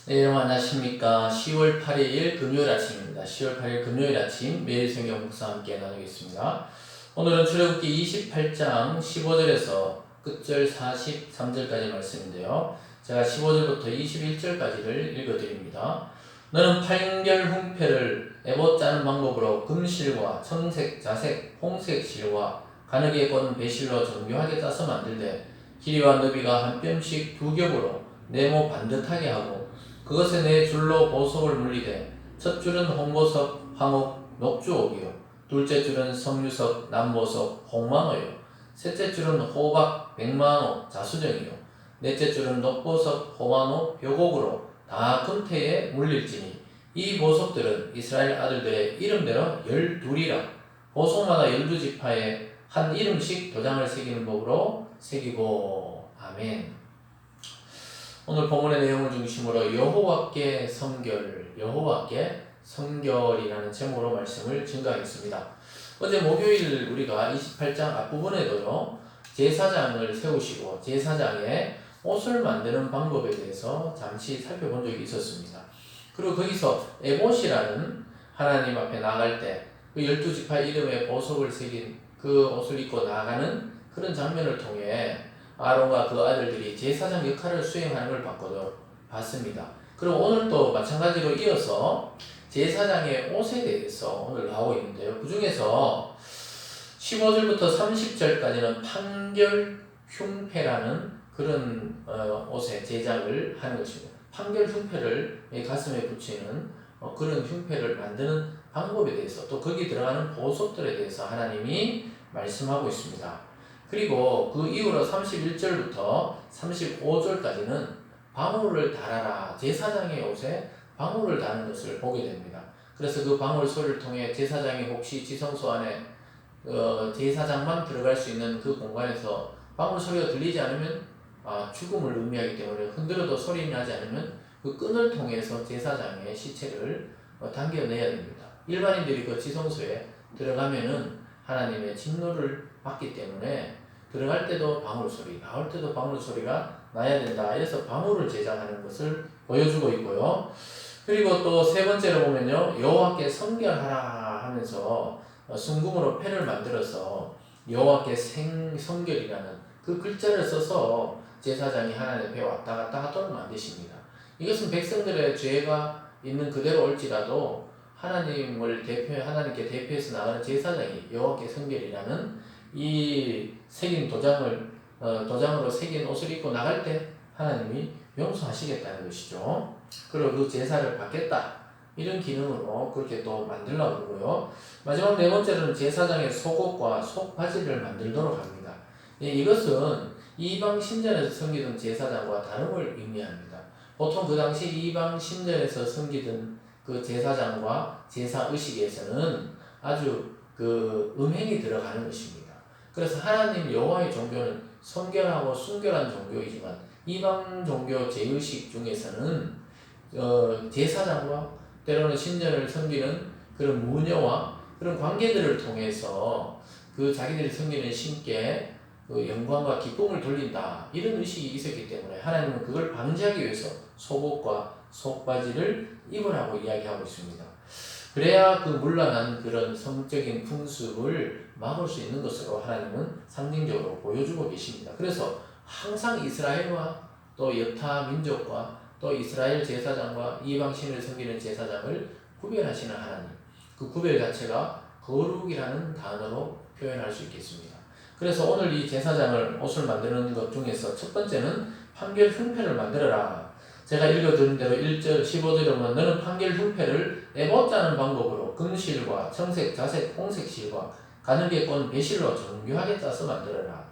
네, 여러분 안녕하십니까. 10월 8일 금요일 아침입니다. 10월 8일 금요일 아침 매일 성경 묵상 함께 나누겠습니다. 오늘은 출애굽기 28장 15절에서 끝절 43절까지 말씀인데요. 제가 15절부터 21절까지를 읽어드립니다. 너는 판결 흉패를 에봇 짜는 방법으로 금실과 청색, 자색, 홍색 실과 가느리에 꽂은 배실로 정교하게 짜서 만들되 길이와 너비가 한 뼘씩 두 겹으로 네모 반듯하게 하고 그것에 네 줄로 보석을 물리되 첫 줄은 홍보석, 황옥, 녹주옥이요 둘째 줄은 석류석, 남보석, 홍만호요 셋째 줄은 호박, 백만호, 자수정이요 넷째 줄은 녹보석, 호만호, 벼곡으로 다 금태에 물릴지니 이 보석들은 이스라엘 아들들의 이름대로 12이라 보석마다 12지파에 한 이름씩 도장을 새기는 법으로 새기고. 아멘. 오늘 본문의 내용을 중심으로 여호와께 성결이라는 제목으로 말씀을 증가하겠습니다. 어제 목요일 우리가 28장 앞부분에도요 제사장을 세우시고 제사장의 옷을 만드는 방법에 대해서 잠시 살펴본 적이 있었습니다. 그리고 거기서 에봇이라는 하나님 앞에 나갈 때 그 12지파 이름의 보석을 새긴 그 옷을 입고 나가는 그런 장면을 통해 아론과 그 아들들이 제사장 역할을 수행하는 걸 봤습니다. 그리고 오늘 또 마찬가지로 이어서 제사장의 옷에 대해서 오늘 나오고 있는데요. 그 중에서 15절부터 30절까지는 판결 흉패라는 그런 옷의 제작을 하는 것입니다. 판결 흉패를 가슴에 붙이는 그런 흉패를 만드는 방법에 대해서 또 거기 들어가는 보석들에 대해서 하나님이 말씀하고 있습니다. 그리고 그 이후로 31절부터 35절까지는 방울을 달아라. 제사장의 옷에 방울을 다는 것을 보게 됩니다. 그래서 그 방울 소리를 통해 제사장이 혹시 지성소 안에 제사장만 들어갈 수 있는 그 공간에서 방울 소리가 들리지 않으면 죽음을 의미하기 때문에 흔들어도 소리 나지 않으면 그 끈을 통해서 제사장의 시체를 당겨내야 됩니다. 일반인들이 그 지성소에 들어가면은 하나님의 진노를 받기 때문에 들어갈 때도 방울 소리, 나올 때도 방울 소리가 나야 된다. 이래서 방울을 제작하는 것을 보여주고 있고요. 그리고 또 세 번째로 보면요, 여호와께 성결하라 하면서 순금으로 패를 만들어서 여호와께 성결이라는 그 글자를 써서 제사장이 하나님 앞에 왔다 갔다 하도록 만드십니다. 이것은 백성들의 죄가 있는 그대로 올지라도 하나님께 대표해서 나가는 제사장이 여호와께 성결이라는 이 새긴 도장으로 새긴 옷을 입고 나갈 때 하나님이 용서하시겠다는 것이죠. 그리고 그 제사를 받겠다. 이런 기능으로 그렇게 또 만들려고 그러고요. 마지막 네 번째로는 제사장의 속옷과 속바지를 만들도록 합니다. 이것은 이방 신전에서 섬기던 제사장과 다름을 의미합니다. 보통 그 당시 이방 신전에서 섬기던 그 제사장과 제사 의식에서는 아주 그 음행이 들어가는 것입니다. 그래서 하나님 여호와의 종교는 성결하고 순결한 종교이지만 이방 종교 제의식 중에서는 제사장과 때로는 신전을 섬기는 그런 무녀와 그런 관계들을 통해서 그 자기들이 섬기는 신께 그 영광과 기쁨을 돌린다 이런 의식이 있었기 때문에 하나님은 그걸 방지하기 위해서 속옷과 속바지를 입으라고 이야기하고 있습니다. 그래야 그 문란한 그런 성적인 풍습을 막을 수 있는 것으로 하나님은 상징적으로 보여주고 계십니다. 그래서 항상 이스라엘과 또 여타 민족과 또 이스라엘 제사장과 이방신을 섬기는 제사장을 구별하시는 하나님, 그 구별 자체가 거룩이라는 단어로 표현할 수 있겠습니다. 그래서 오늘 이 제사장을 옷을 만드는 것 중에서 첫 번째는 판결 흉패를 만들어라. 제가 읽어드린 대로 1절 15절에 보면 너는 판결 흉패를 에봇 짜는 방법으로 금실과 청색, 자색, 홍색 실과 가늘게 꼰 배실로 정교하게 짜서 만들어라.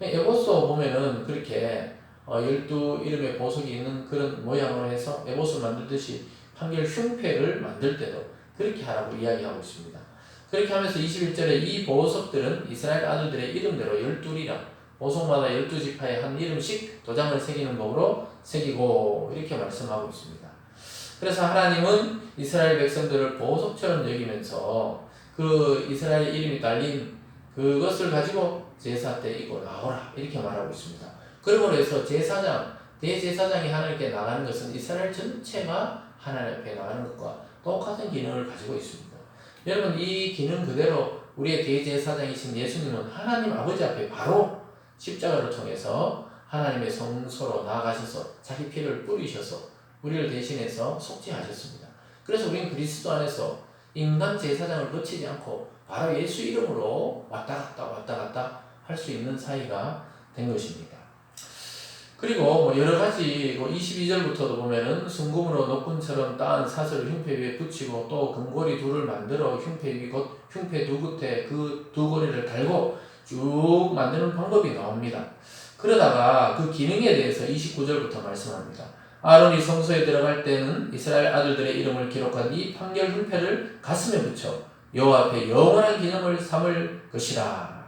에봇도 보면은 그렇게 12이름의 보석이 있는 그런 모양으로 해서 에봇을 만들듯이 판결 흉패를 만들 때도 그렇게 하라고 이야기하고 있습니다. 그렇게 하면서 21절에 이 보석들은 이스라엘 아들들의 이름대로 12이라 보석마다 12지파에 한 이름씩 도장을 새기는 법으로 새기고 이렇게 말씀하고 있습니다. 그래서 하나님은 이스라엘 백성들을 보석처럼 여기면서 그 이스라엘 이름이 달린 그것을 가지고 제사 때 입고 나오라 이렇게 말하고 있습니다. 그러므로 해서 제사장 대제사장이 하나님께 나가는 것은 이스라엘 전체가 하나님 앞에 나가는 것과 똑같은 기능을 가지고 있습니다. 여러분, 이 기능 그대로 우리의 대제사장이신 예수님은 하나님 아버지 앞에 바로 십자가를 통해서 하나님의 성소로 나아가셔서 자기 피를 뿌리셔서 우리를 대신해서 속죄하셨습니다. 그래서 우리는 그리스도 안에서 인간 제사장을 거치지 않고 바로 예수 이름으로 왔다 갔다 할 수 있는 사이가 된 것입니다. 그리고 여러 가지 22절부터도 보면은 순금으로 녹분처럼 따은 사슬을 흉패 위에 붙이고 또 금고리 둘을 만들어 흉패 두 끝에 그 두 고리를 달고 쭉 만드는 방법이 나옵니다. 그러다가 그 기능에 대해서 29절부터 말씀합니다. 아론이 성소에 들어갈 때는 이스라엘 아들들의 이름을 기록한 이 판결 흉패를 가슴에 붙여 여호와 앞에 영원한 기념을 삼을 것이라.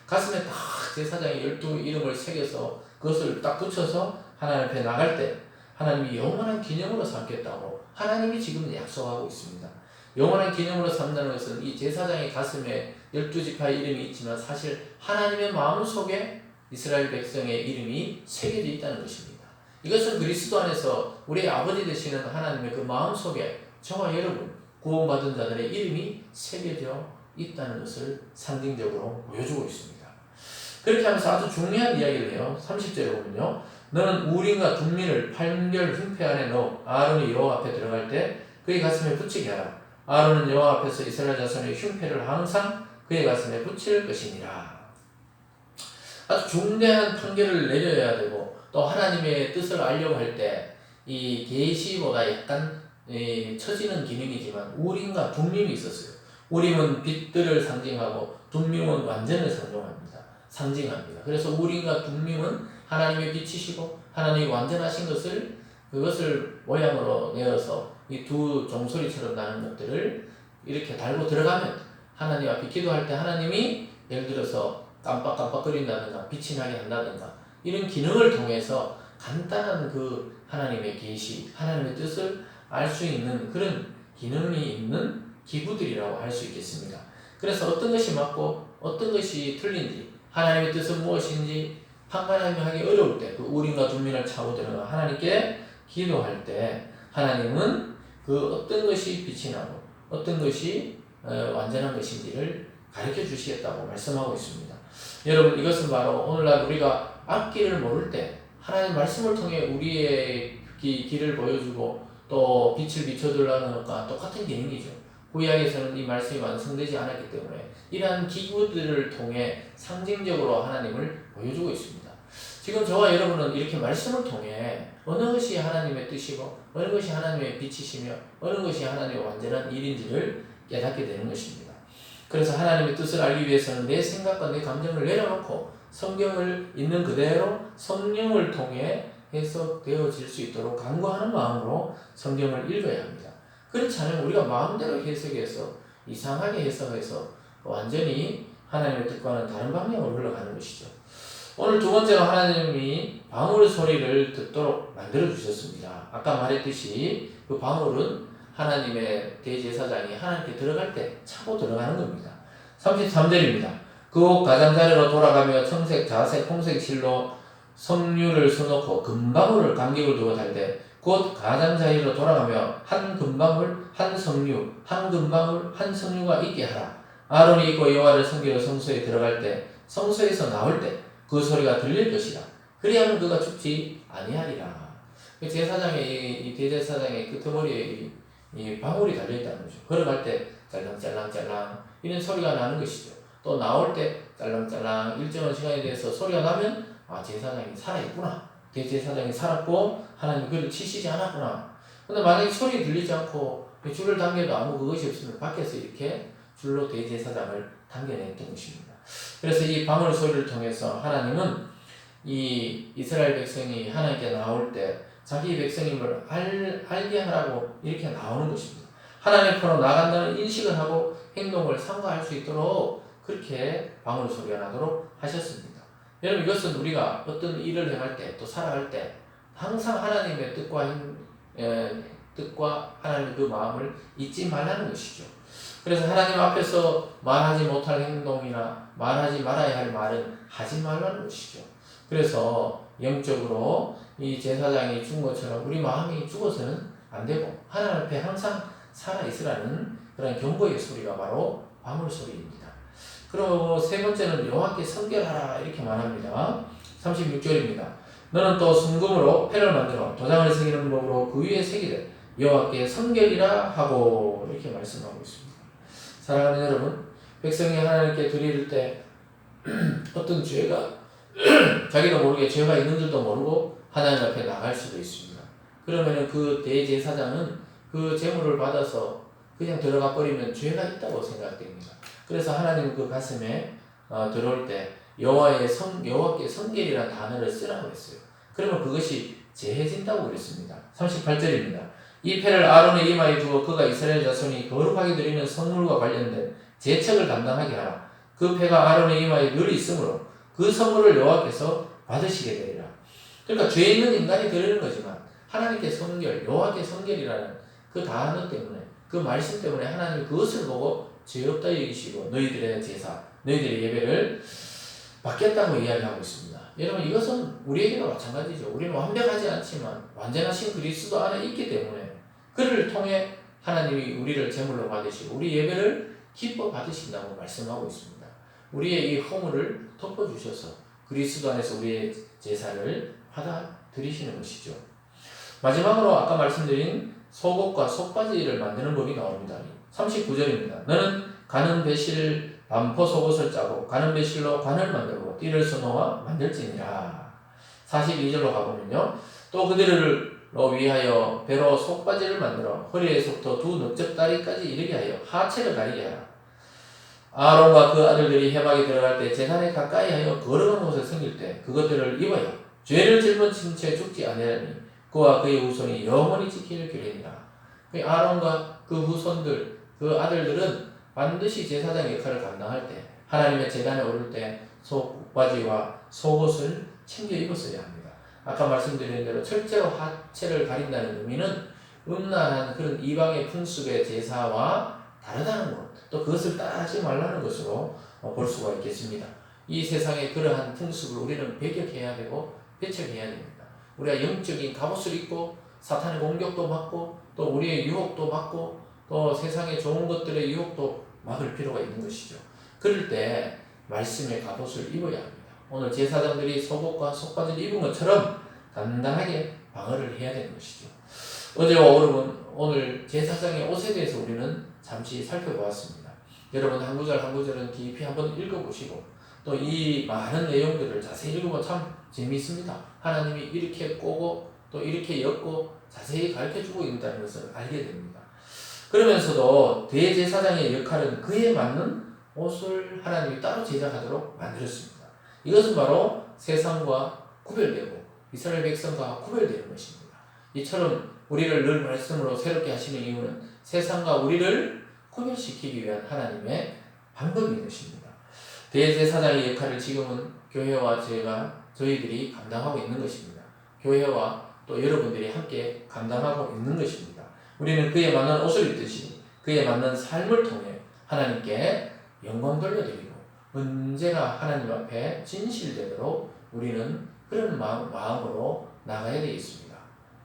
가슴에 딱 제사장이 12 이름을 새겨서 그것을 딱 붙여서 하나님 앞에 나갈 때 하나님이 영원한 기념으로 삼겠다고 하나님이 지금 약속하고 있습니다. 영원한 기념으로 삼다는 것은 이 제사장의 가슴에 12지파의 이름이 있지만 사실 하나님의 마음속에 이스라엘 백성의 이름이 새겨져 있다는 것입니다. 이것은 그리스도 안에서 우리의 아버지 되시는 하나님의 그 마음속에 저와 여러분 구원받은 자들의 이름이 새겨져 있다는 것을 상징적으로 보여주고 있습니다. 그렇게 하면서 아주 중요한 이야기를 해요. 30절에 보면요. 너는 우림과 둠민을 판결 흉패 안에 넣어 아론이 여호와 앞에 들어갈 때 그의 가슴에 붙이게 하라. 아론은 여호와 앞에서 이스라엘 자손의 흉패를 항상 그의 가슴에 붙일 것이니라. 아주 중대한 판결을 내려야 되고 또 하나님의 뜻을 알려고 할 때 이 계시보다 약간 처지는 기능이지만 우림과 둠민이 있었어요. 우림은 빛들을 상징하고 둠민은 완전을 상징합니다. 그래서 우림과 둠민은 하나님의 빛이시고 하나님이 완전하신 그것을 모양으로 내어서 이 두 종소리처럼 나는 것들을 이렇게 달고 들어가면 하나님 앞에 기도할 때 하나님이 예를 들어서 깜빡깜빡거린다든가 빛이 나게 한다든가 이런 기능을 통해서 간단한 그 하나님의 계시, 하나님의 뜻을 알 수 있는 그런 기능이 있는 기구들이라고 할 수 있겠습니다. 그래서 어떤 것이 맞고 어떤 것이 틀린지 하나님의 뜻은 무엇인지 판단하기 어려울 때 그 우림과 둠민을 차고 들어가 하나님께 기도할 때 하나님은 그 어떤 것이 빛이 나고 어떤 것이 완전한 것인지를 가르쳐 주시겠다고 말씀하고 있습니다. 여러분, 이것은 바로 오늘날 우리가 앞길을 모를 때 하나님 말씀을 통해 우리의 길을 보여주고 또 빛을 비춰주려는 것과 똑같은 기능이죠. 구약에서는 이 말씀이 완성되지 않았기 때문에 이러한 기구들을 통해 상징적으로 하나님을 보여주고 있습니다. 지금 저와 여러분은 이렇게 말씀을 통해 어느 것이 하나님의 뜻이고 어느 것이 하나님의 빛이시며 어느 것이 하나님의 완전한 일인지를 깨닫게 되는 것입니다. 그래서 하나님의 뜻을 알기 위해서는 내 생각과 내 감정을 내려놓고 성경을 있는 그대로 성령을 통해 해석되어질 수 있도록 간구하는 마음으로 성경을 읽어야 합니다. 그렇지 않으면 우리가 마음대로 해석해서 이상하게 해석해서 완전히 하나님의 뜻과는 다른 방향으로 흘러가는 것이죠. 오늘 두 번째로 하나님이 방울 소리를 듣도록 만들어 주셨습니다. 아까 말했듯이 그 방울은 하나님의 대제사장이 하나님께 들어갈 때 차고 들어가는 겁니다. 33절입니다. 그 옷 가장자리로 돌아가며 청색, 자색, 홍색 실로 석류를 써놓고 금방울을 간격을 두고 달되 곧 가장자리로 돌아가며 한 금방울, 한 석류, 한 금방울, 한 석류가 있게 하라. 아론이 입고 여호와를 섬기러 성소에 들어갈 때 성소에서 나올 때 그 소리가 들릴 것이라. 그리하면 그가 죽지 아니하리라. 제사장의 이 대제사장의 끄트머리에 이 방울이 달려있다는 거죠. 걸어갈 때 짤랑짤랑짤랑 이런 소리가 나는 것이죠. 또 나올 때 짤랑짤랑 일정한 시간에 대해서 소리가 나면 제사장이 살아있구나. 대제사장이 살았고 하나님 그를 치시지 않았구나. 근데 만약에 소리 들리지 않고 줄을 당겨도 아무 그것이 없으면 밖에서 이렇게 줄로 대제사장을 당겨냈던 것입니다. 그래서 이 방울 소리를 통해서 하나님은 이 이스라엘 백성이 하나님께 나올 때 자기 백성임을 알게 하라고 이렇게 나오는 것입니다. 하나님 앞으로 나간다는 인식을 하고 행동을 삼가할 수 있도록 그렇게 방울 소리가 나도록 하셨습니다. 여러분, 이것은 우리가 어떤 일을 행할 때 또 살아갈 때 항상 하나님의 뜻과 하나님의 그 마음을 잊지 말라는 것이죠. 그래서 하나님 앞에서 말하지 못할 행동이나 말하지 말아야 할 말은 하지 말라는 것이죠. 그래서 영적으로 이 제사장이 죽은 것처럼 우리 마음이 죽어서는 안 되고 하나님 앞에 항상 살아있으라는 그런 경고의 소리가 바로 화물 소리입니다. 그리고 세 번째는 여호와께 성결하라 이렇게 말합니다. 36절입니다. 너는 또 순금으로 패를 만들어 도장을 새기는 법으로 그 위에 새기되 여호와께 성결이라 하고 이렇게 말씀하고 있습니다. 사랑하는 여러분, 백성이 하나님께 드릴 때 어떤 죄가 자기도 모르게 죄가 있는 줄도 모르고 하나님 앞에 나갈 수도 있습니다. 그러면 그 대제사장은 그 제물을 받아서 그냥 들어가 버리면 죄가 있다고 생각됩니다. 그래서 하나님 그 가슴에 들어올 때 여호와께 성결이라는 단어를 쓰라고 했어요. 그러면 그것이 제해진다고 그랬습니다. 38절입니다. 이 패를 아론의 이마에 두어 그가 이스라엘 자손이 거룩하게 드리는 성물과 관련된 제척을 담당하게 하라. 그 패가 아론의 이마에 늘 있으므로 그 성물을 여호와께서 받으시게 되리라. 그러니까 죄 있는 인간이 드리는 거지만 하나님께 성결, 여호와께 성결이라는 그 단어 때문에 그 말씀 때문에 하나님이 그것을 보고 죄 없다 여기시고 너희들의 제사, 너희들의 예배를 받겠다고 이야기하고 있습니다. 여러분 이것은 우리에게도 마찬가지죠. 우리는 완벽하지 않지만 완전하신 그리스도 안에 있기 때문에 그를 통해 하나님이 우리를 제물로 받으시고 우리 예배를 기뻐 받으신다고 말씀하고 있습니다. 우리의 이 허물을 덮어주셔서 그리스도 안에서 우리의 제사를 받아들이시는 것이죠. 마지막으로 아까 말씀드린 속옷과 속바지를 만드는 법이 나옵니다. 39절입니다. 너는 가는 배실 반포 속옷을 짜고 가는 배실로 관을 만들고 띠를 써놓아 만들지니라. 42절로 가보면요. 또 그들로 위하여 배로 속바지를 만들어 허리에서부터 두 넓적다리까지 이르게 하여 하체를 가리게 하라. 아론과 그 아들들이 회막에 들어갈 때 제단에 가까이 하여 거룩한 곳에 섬길 때 그것들을 입어야 죄를 짊어진 채 죽지 아니하니 그와 그의 후손이 영원히 지킬 규례니라. 아론과 그 후손들, 그 아들들은 반드시 제사장 역할을 감당할 때 하나님의 제단에 오를 때 속바지와 속옷을 챙겨 입었어야 합니다. 아까 말씀드린 대로 철저로 하체를 가린다는 의미는 음란한 그런 이방의 풍습의 제사와 다르다는 것, 또 그것을 따라하지 말라는 것으로 볼 수가 있겠습니다. 이 세상의 그러한 풍습을 우리는 배격해야 되고 배척해야 됩니다. 우리가 영적인 갑옷을 입고 사탄의 공격도 받고 또 우리의 유혹도 받고 또 세상의 좋은 것들의 유혹도 막을 필요가 있는 것이죠. 그럴 때 말씀의 갑옷을 입어야 합니다. 오늘 제사장들이 속옷과 속바지를 입은 것처럼 단단하게 방어를 해야 되는 것이죠. 어제와 오늘 제사장의 옷에 대해서 우리는 잠시 살펴보았습니다. 여러분 한 구절 한 구절은 깊이 한번 읽어보시고 또 이 많은 내용들을 자세히 읽으면 참 재미있습니다. 하나님이 이렇게 꼬고 또 이렇게 엮고 자세히 가르쳐주고 있다는 것을 알게 됩니다. 그러면서도 대제사장의 역할은 그에 맞는 옷을 하나님이 따로 제작하도록 만들었습니다. 이것은 바로 세상과 구별되고 이스라엘 백성과 구별되는 것입니다. 이처럼 우리를 늘 말씀으로 새롭게 하시는 이유는 세상과 우리를 구별시키기 위한 하나님의 방법인 것입니다. 대제사장의 역할을 지금은 교회와 저희들이 감당하고 있는 것입니다. 교회와 또 여러분들이 함께 감당하고 있는 것입니다. 우리는 그에 맞는 옷을 입듯이 그에 맞는 삶을 통해 하나님께 영광 돌려드리고 언제나 하나님 앞에 진실되도록 우리는 그런 마음으로 나가야 되겠습니다.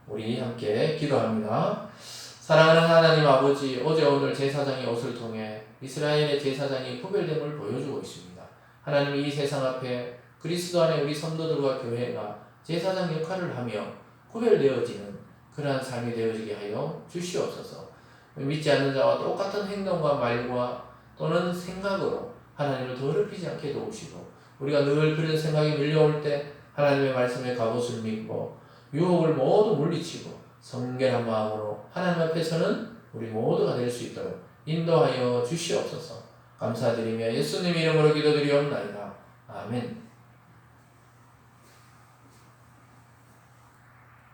우리 함께 기도합니다. 사랑하는 하나님 아버지, 어제 오늘 제사장의 옷을 통해 이스라엘의 제사장이 구별됨을 보여주고 있습니다. 하나님 이 세상 앞에 그리스도 안에 우리 성도들과 교회가 제사장 역할을 하며 구별되어지는 그러한 삶이 되어지게 하여 주시옵소서. 믿지 않는 자와 똑같은 행동과 말과 또는 생각으로 하나님을 더럽히지 않게 도우시고 우리가 늘 그런 생각이 밀려올 때 하나님의 말씀에 갑옷을 믿고 유혹을 모두 물리치고 성결한 마음으로 하나님 앞에서는 우리 모두가 될 수 있도록 인도하여 주시옵소서. 감사드리며 예수님 이름으로 기도드리옵나이다. 아멘.